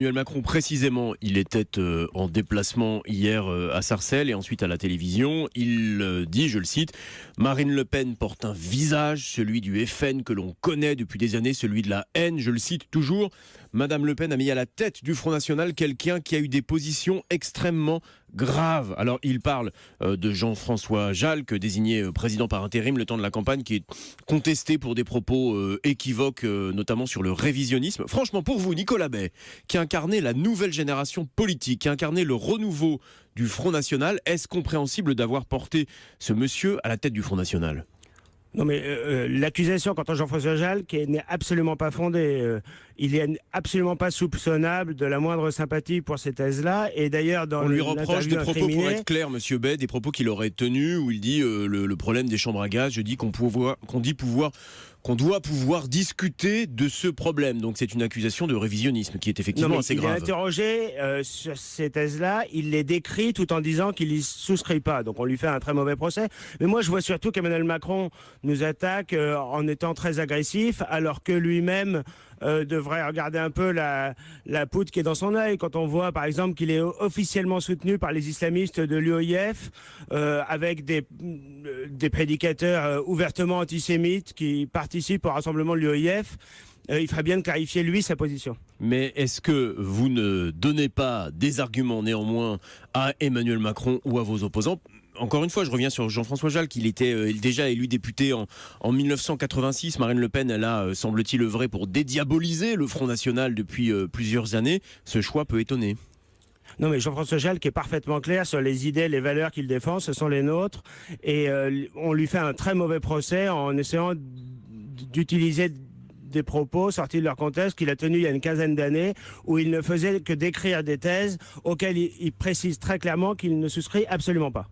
Emmanuel Macron, précisément, il était en déplacement hier à Sarcelles et ensuite à la télévision. Il dit, je le cite, « Marine Le Pen porte un visage, celui du FN que l'on connaît depuis des années, celui de la haine. » Je le cite toujours, « Madame Le Pen a mis à la tête du Front National quelqu'un qui a eu des positions extrêmement graves. » Alors, il parle de Jean-François Jalc, désigné président par intérim le temps de la campagne, qui est contesté pour des propos équivoques, notamment sur le révisionnisme. Franchement, pour vous, Nicolas Bay, qui incarnait la nouvelle génération politique, qui incarnait le renouveau du Front National, est-ce compréhensible d'avoir porté ce monsieur à la tête du Front National ? Non mais l'accusation quant à Jean-François Jalc n'est absolument pas fondée. Il n'est absolument pas soupçonnable de la moindre sympathie pour ces thèses-là. Et d'ailleurs, dans on lui reproche des propos, pour être clair, Monsieur Bay, des propos qu'il aurait tenus où il dit le problème des chambres à gaz. Je dis qu'on doit pouvoir discuter de ce problème. Donc c'est une accusation de révisionnisme qui est effectivement assez grave. Il est interrogé sur ces thèses-là, il les décrit tout en disant qu'il n'y souscrit pas. Donc on lui fait un très mauvais procès. Mais moi je vois surtout qu'Emmanuel Macron nous attaque en étant très agressif, alors que lui-même devrait regarder un peu la poudre qui est dans son œil. Quand on voit par exemple qu'il est officiellement soutenu par les islamistes de l'UOIF, avec des prédicateurs ouvertement antisémites qui participent au rassemblement de l'UOIF, il ferait bien de clarifier lui sa position. Mais est-ce que vous ne donnez pas des arguments néanmoins à Emmanuel Macron ou à vos opposants ? Encore une fois, je reviens sur Jean-François Jalc. Il était déjà élu député en 1986. Marine Le Pen, elle a, semble-t-il, œuvré pour dédiaboliser le Front National depuis plusieurs années. Ce choix peut étonner. Non mais Jean-François Jalc est parfaitement clair sur les idées, les valeurs qu'il défend, ce sont les nôtres. Et on lui fait un très mauvais procès en essayant d'utiliser des propos sortis de leur contexte qu'il a tenus il y a une quinzaine d'années, où il ne faisait que décrire des thèses auxquelles il précise très clairement qu'il ne souscrit absolument pas.